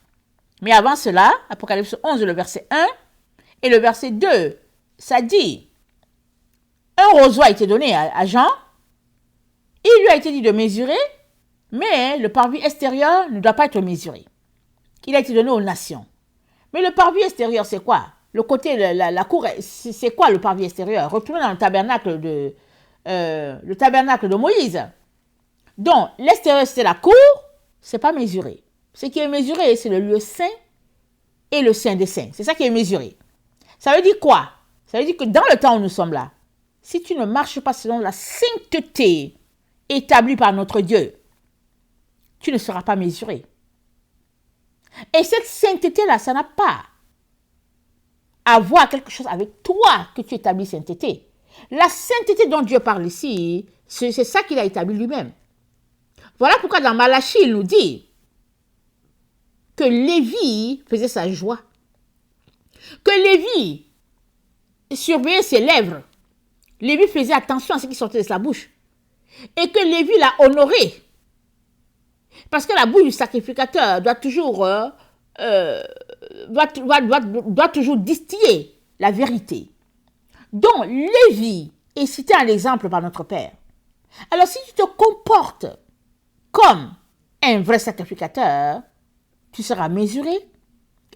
Mais avant cela, Apocalypse 11, le verset 1 et le verset 2, ça dit, un roseau a été donné à Jean. Il lui a été dit de mesurer, mais le parvis extérieur ne doit pas être mesuré. Il a été donné aux nations. Mais le parvis extérieur, c'est quoi? Le côté, la cour, c'est quoi le parvis extérieur? Retournez dans le tabernacle de Moïse. Donc, l'extérieur, c'est la cour, c'est pas mesuré. Ce qui est mesuré, c'est le lieu saint et le saint des saints. C'est ça qui est mesuré. Ça veut dire quoi? Ça veut dire que dans le temps où nous sommes là, si tu ne marches pas selon la sainteté établie par notre Dieu, tu ne seras pas mesuré. Et cette sainteté-là, ça n'a pas à voir quelque chose avec toi que tu établis sainteté. La sainteté dont Dieu parle ici, c'est ça qu'il a établi lui-même. Voilà pourquoi dans Malachie, il nous dit que Lévi faisait sa joie. Que Lévi surveillait ses lèvres. Lévi faisait attention à ce qui sortait de sa bouche. Et que Lévi l'a honoré. Parce que la bouche du sacrificateur doit toujours, doit toujours distiller la vérité. Donc, Lévi est cité en exemple par notre Père. Alors, si tu te comportes comme un vrai sacrificateur, tu seras mesuré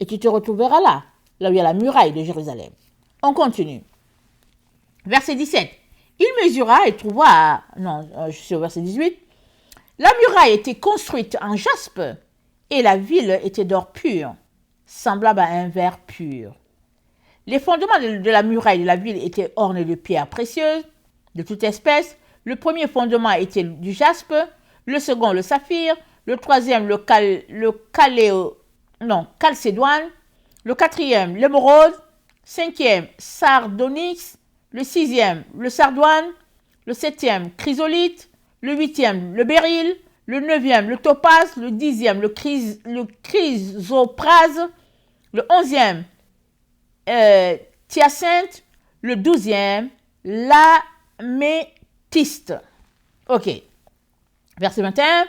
et tu te retrouveras là où il y a la muraille de Jérusalem. On continue. Verset 17. Il mesura et trouva, je suis au verset 18. La muraille était construite en jaspe et la ville était d'or pur, semblable à un verre pur. Les fondements de la muraille de la ville étaient ornés de pierres précieuses, de toute espèce. Le premier fondement était du jaspe, le second le saphir, le troisième le calcédoine, le quatrième l'émeraude, cinquième sardonyx, le sixième le sardoine, le septième chrysolite, le huitième le béryl, le neuvième le topaze, le dixième le chrysoprase, le onzième hyacinthe, le 12e l'améthyste. Ok. Verset 21.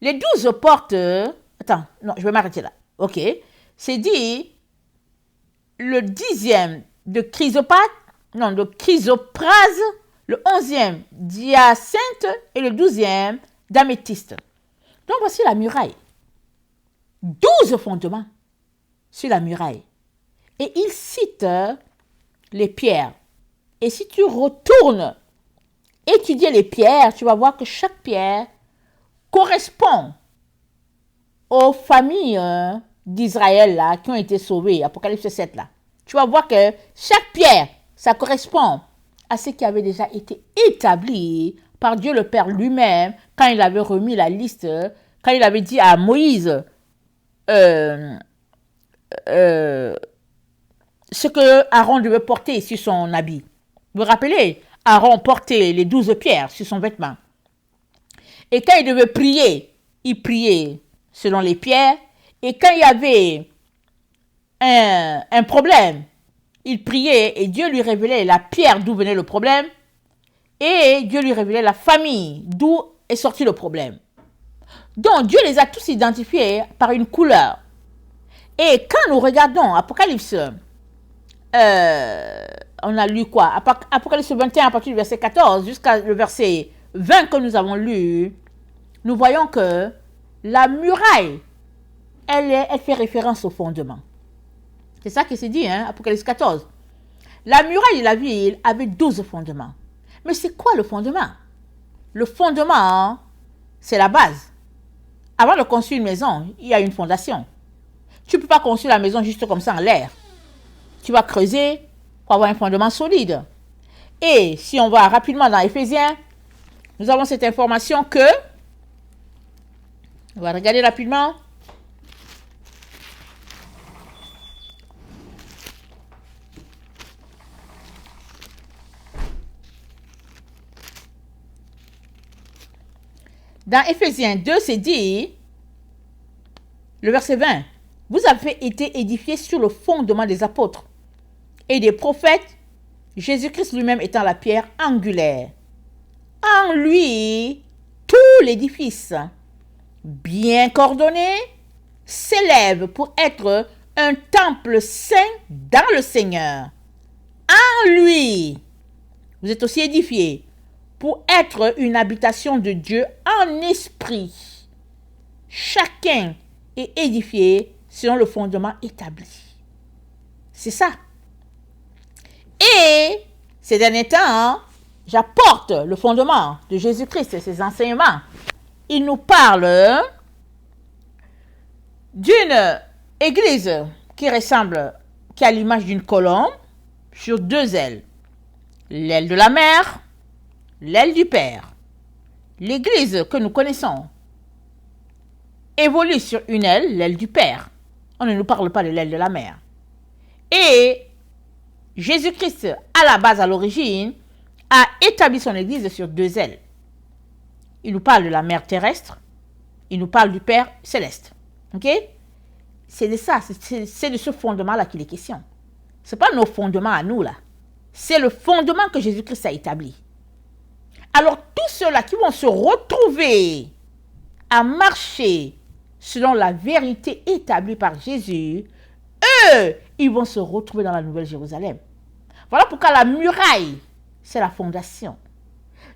Les 12 portes... Attends, non, je vais m'arrêter là. Ok. C'est dit, le 10e de de chrysoprase, le 11e d'hyacinthe et le 12e d'améthyste. Donc voici la muraille. 12 fondements sur la muraille. Et il cite les pierres. Et si tu retournes étudier les pierres, tu vas voir que chaque pierre correspond aux familles d'Israël là, qui ont été sauvées, Apocalypse 7 là. Tu vas voir que chaque pierre, ça correspond à ce qui avait déjà été établi par Dieu le Père lui-même quand il avait remis la liste, quand il avait dit à Moïse ce que Aaron devait porter sur son habit. Vous vous rappelez, Aaron portait les 12 pierres sur son vêtement. Et quand il devait prier, il priait selon les pierres. Et quand il y avait un problème, il priait et Dieu lui révélait la pierre d'où venait le problème. Et Dieu lui révélait la famille d'où est sorti le problème. Donc Dieu les a tous identifiés par une couleur. Et quand nous regardons Apocalypse, on a lu quoi? Apocalypse 21 à partir du verset 14 jusqu'à le verset 20 que nous avons lu, nous voyons que la muraille, elle fait référence au fondement. C'est ça qui s'est dit, Apocalypse 14. La muraille de la ville avait 12 fondements. Mais c'est quoi le fondement? Le fondement, c'est la base. Avant de construire une maison, il y a une fondation. Tu ne peux pas construire la maison juste comme ça en l'air. Tu vas creuser pour avoir un fondement solide. Et si on va rapidement dans Éphésiens, nous avons cette information que, on va regarder rapidement. Dans Éphésiens 2, c'est dit, le verset 20, vous avez été édifiés sur le fondement des apôtres et des prophètes, Jésus-Christ lui-même étant la pierre angulaire. En lui, tout l'édifice, bien coordonné, s'élève pour être un temple saint dans le Seigneur. En lui, vous êtes aussi édifiés pour être une habitation de Dieu en esprit. Chacun est édifié selon le fondement établi. C'est ça. Et ces derniers temps, j'apporte le fondement de Jésus-Christ et ses enseignements. Il nous parle d'une église qui ressemble, qui a l'image d'une colombe sur 2 ailes. L'aile de la mère, l'aile du Père. L'église que nous connaissons évolue sur une aile, l'aile du Père. On ne nous parle pas de l'aile de la mère. Et Jésus-Christ, à la base, à l'origine, a établi son église sur 2 ailes. Il nous parle de la mère terrestre, il nous parle du Père céleste. Ok? C'est de ça, c'est de ce fondement-là qu'il est question. Ce n'est pas nos fondements à nous, là. C'est le fondement que Jésus-Christ a établi. Alors, tous ceux-là qui vont se retrouver à marcher selon la vérité établie par Jésus, eux, ils vont se retrouver dans la Nouvelle Jérusalem. Voilà pourquoi la muraille, c'est la fondation.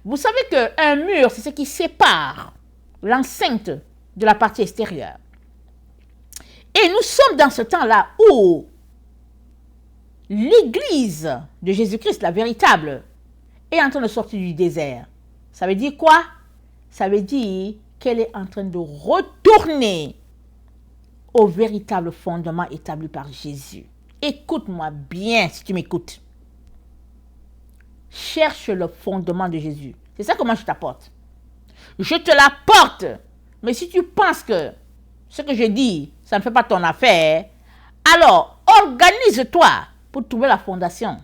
Vous savez qu'un mur, c'est ce qui sépare l'enceinte de la partie extérieure. Et nous sommes dans ce temps-là où l'église de Jésus-Christ, la véritable, est en train de sortir du désert. Ça veut dire quoi? Ça veut dire qu'elle est en train de retourner au véritable fondement établi par Jésus. Écoute-moi bien si tu m'écoutes. Cherche le fondement de Jésus. C'est ça que moi je t'apporte. Je te l'apporte. Mais si tu penses que ce que je dis, ça ne fait pas ton affaire, alors organise-toi pour trouver la fondation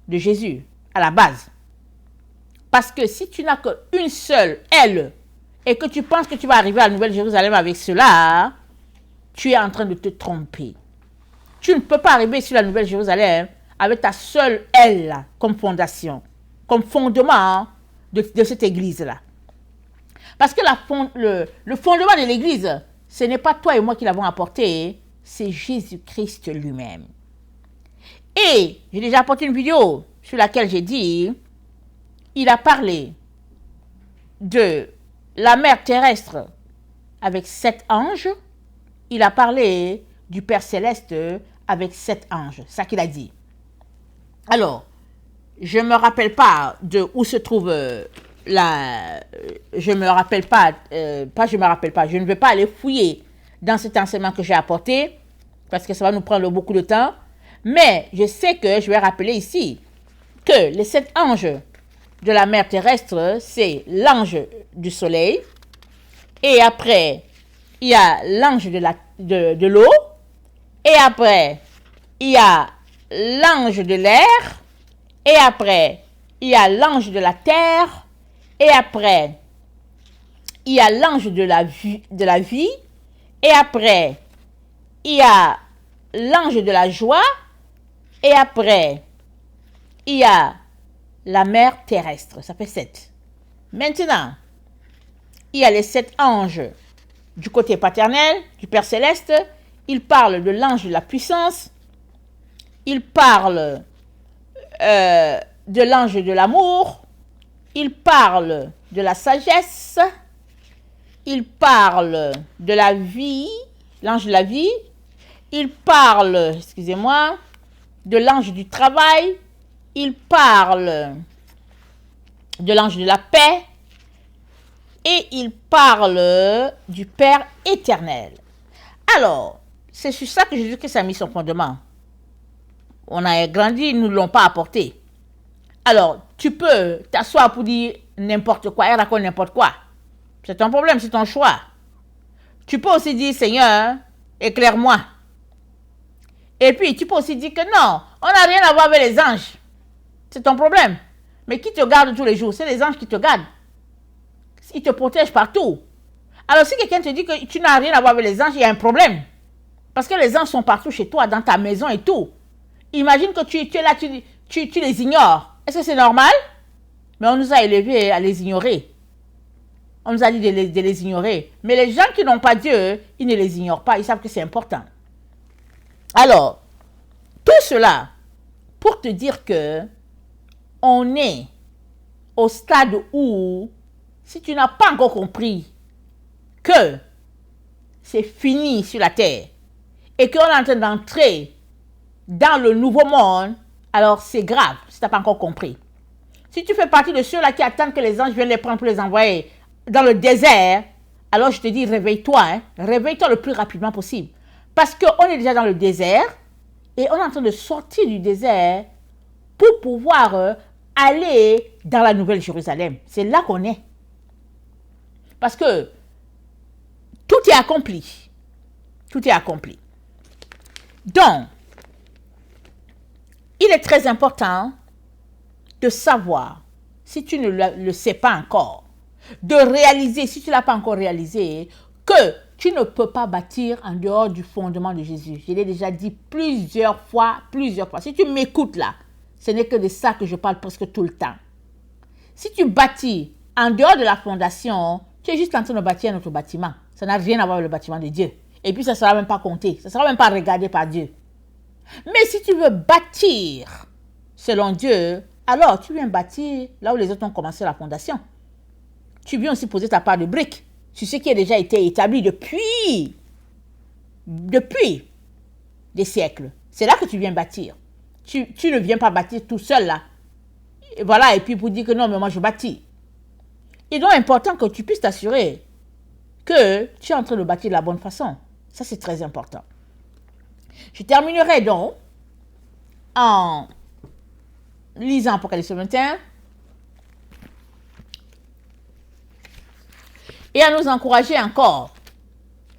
de Jésus à la base. Parce que si tu n'as qu'une seule aile et que tu penses que tu vas arriver à la Nouvelle Jérusalem avec cela, tu es en train de te tromper. Tu ne peux pas arriver sur la Nouvelle Jérusalem avec ta seule aile comme fondation, comme fondement de cette église-là. Parce que le fondement de l'église, ce n'est pas toi et moi qui l'avons apporté, c'est Jésus-Christ lui-même. Et j'ai déjà apporté une vidéo sur laquelle j'ai dit, il a parlé de la mer terrestre avec 7 anges, il a parlé du Père céleste avec 7 anges, c'est ça qu'il a dit. Alors, je ne me rappelle pas de où se trouve je ne vais pas aller fouiller dans cet enseignement que j'ai apporté, parce que ça va nous prendre beaucoup de temps, mais je sais que je vais rappeler ici que les 7 anges de la mer terrestre, c'est l'ange du soleil, et après, il y a l'ange de l'eau, et après, il y a l'ange de l'air, et après, il il y a l'ange de la terre, et après, il y a l'ange de la vie, et après, il y a l'ange de la joie, et après, il y a la mer terrestre. Ça fait 7. Maintenant, il y a les 7 anges du côté paternel, du Père Céleste. Il parle de l'ange de la puissance. Il parle de l'ange de l'amour. Il parle de la sagesse. Il parle de la vie, l'ange de la vie. Il parle, excusez-moi, de l'ange du travail. Il parle de l'ange de la paix. Et il parle du Père éternel. Alors, c'est sur ça que Jésus-Christ a mis son fondement. On a grandi, ils ne nous l'ont pas apporté. Alors, tu peux t'asseoir pour dire n'importe quoi, et raconter n'importe quoi. C'est ton problème, c'est ton choix. Tu peux aussi dire, Seigneur, éclaire-moi. Et puis, tu peux aussi dire que non, on n'a rien à voir avec les anges. C'est ton problème. Mais qui te garde tous les jours? C'est les anges qui te gardent. Ils te protègent partout. Alors, si quelqu'un te dit que tu n'as rien à voir avec les anges, il y a un problème. Parce que les anges sont partout chez toi, dans ta maison et tout. Imagine que tu es là, tu les ignores. Est-ce que c'est normal? Mais on nous a élevés à les ignorer. On nous a dit de les ignorer. Mais les gens qui n'ont pas Dieu, ils ne les ignorent pas. Ils savent que c'est important. Alors, tout cela pour te dire que on est au stade où, si tu n'as pas encore compris que c'est fini sur la terre et qu'on est en train d'entrer dans le nouveau monde, alors c'est grave si tu n'as pas encore compris. Si tu fais partie de ceux-là qui attendent que les anges viennent les prendre pour les envoyer dans le désert, alors je te dis réveille-toi, réveille-toi le plus rapidement possible. Parce qu'on est déjà dans le désert et on est en train de sortir du désert pour pouvoir aller dans la Nouvelle Jérusalem. C'est là qu'on est. Parce que tout est accompli. Tout est accompli. Donc, il est très important de savoir, si tu ne le sais pas encore, de réaliser, si tu ne l'as pas encore réalisé, que tu ne peux pas bâtir en dehors du fondement de Jésus. Je l'ai déjà dit plusieurs fois. Si tu m'écoutes là, ce n'est que de ça que je parle presque tout le temps. Si tu bâtis en dehors de la fondation, tu es juste en train de bâtir un autre bâtiment. Ça n'a rien à voir avec le bâtiment de Dieu. Et puis ça ne sera même pas compté. Ça ne sera même pas regardé par Dieu. Mais si tu veux bâtir selon Dieu, alors tu viens bâtir là où les autres ont commencé la fondation. Tu viens aussi poser ta part de briques sur ce qui a déjà été établi depuis des siècles. C'est là que tu viens bâtir. Tu ne viens pas bâtir tout seul là. Et voilà, et puis pour dire que non, mais moi je bâtis. Il est donc important que tu puisses t'assurer que tu es en train de bâtir de la bonne façon. Ça, c'est très important. Je terminerai donc en lisant Apocalypse 21 et à nous encourager encore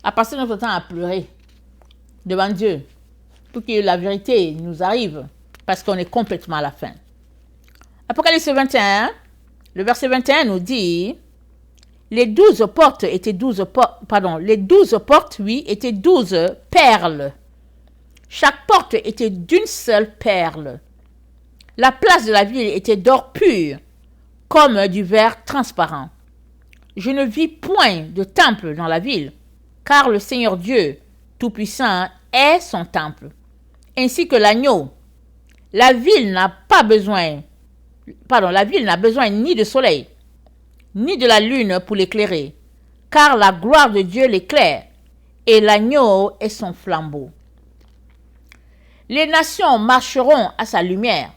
à passer notre temps à pleurer devant Dieu pour que la vérité nous arrive parce qu'on est complètement à la fin. Apocalypse 21, le verset 21 nous dit les 12 portes étaient 12 perles. Chaque porte était d'une seule perle. La place de la ville était d'or pur, comme du verre transparent. Je ne vis point de temple dans la ville, car le Seigneur Dieu Tout-Puissant est son temple, ainsi que l'agneau. La ville n'a besoin ni de soleil, ni de la lune pour l'éclairer, car la gloire de Dieu l'éclaire, et l'agneau est son flambeau. Les nations marcheront à sa lumière,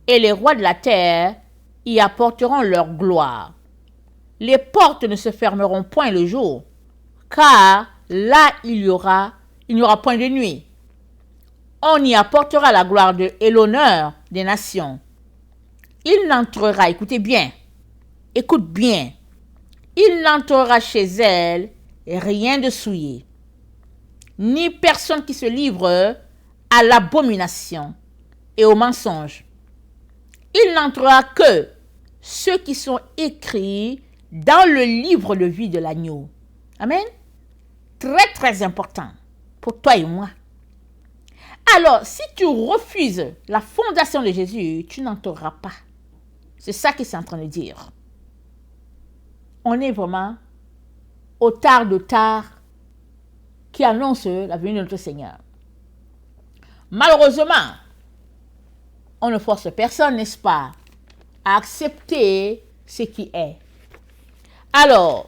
et les rois de la terre y apporteront leur gloire. Les portes ne se fermeront point le jour, car là il n'y aura point de nuit. On y apportera la gloire et l'honneur des nations. Il n'entrera, écoute bien, il n'entrera chez elle rien de souillé, ni personne qui se livre à l'abomination et au mensonge. Il n'entrera que ceux qui sont écrits dans le livre de vie de l'agneau. Amen. Très, très important pour toi et moi. Alors, si tu refuses la fondation de Jésus, tu n'entreras pas. C'est ça qu'il est en train de dire. On est vraiment au tard de tard qui annonce la venue de notre Seigneur. Malheureusement, on ne force personne, n'est-ce pas, à accepter ce qui est. Alors,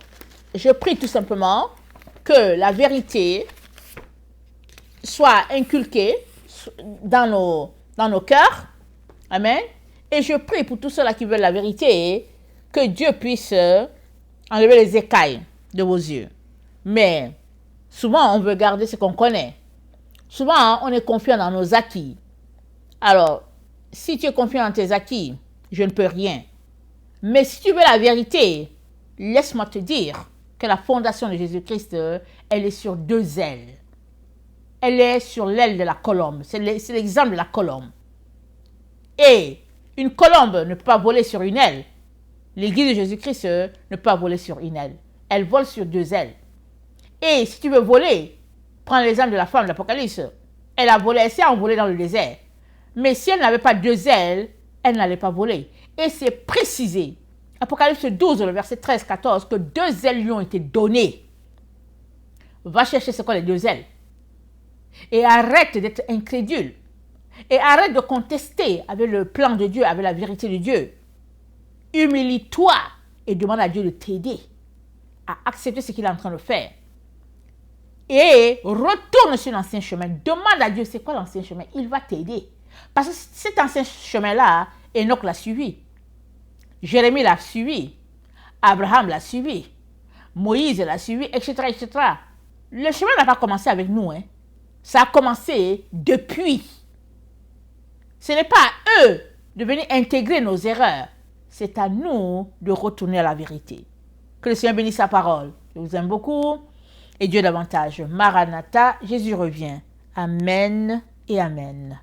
je prie tout simplement que la vérité soit inculquée dans nos cœurs. Amen. Et je prie pour tous ceux-là qui veulent la vérité, que Dieu puisse enlever les écailles de vos yeux. Mais souvent, on veut garder ce qu'on connaît. Souvent, on est confiant dans nos acquis. Alors, si tu es confiant dans tes acquis, je ne peux rien. Mais si tu veux la vérité, laisse-moi te dire que la fondation de Jésus-Christ, elle est sur deux ailes. Elle est sur l'aile de la colombe. C'est l'exemple de la colombe. Et une colombe ne peut pas voler sur une aile. L'Église de Jésus-Christ ne peut pas voler sur une aile. Elle vole sur deux ailes. Et si tu veux voler, prends l'exemple de la femme de l'Apocalypse. Elle a volé, elle s'est envolée dans le désert. Mais si elle n'avait pas deux ailes, elle n'allait pas voler. Et c'est précisé, Apocalypse 12, le verset 13-14, que deux ailes lui ont été données. Va chercher ce qu'ont les deux ailes. Et arrête d'être incrédule. Et arrête de contester avec le plan de Dieu, avec la vérité de Dieu. Humilie-toi et demande à Dieu de t'aider à accepter ce qu'il est en train de faire. Et retourne sur l'ancien chemin. Demande à Dieu, c'est quoi l'ancien chemin? Il va t'aider. Parce que cet ancien chemin-là, Enoch l'a suivi. Jérémie l'a suivi. Abraham l'a suivi. Moïse l'a suivi, etc., etc. Le chemin n'a pas commencé avec nous. Ça a commencé depuis. Ce n'est pas à eux de venir intégrer nos erreurs. C'est à nous de retourner à la vérité. Que le Seigneur bénisse sa parole. Je vous aime beaucoup. Et Dieu davantage. Maranatha, Jésus revient. Amen et amen.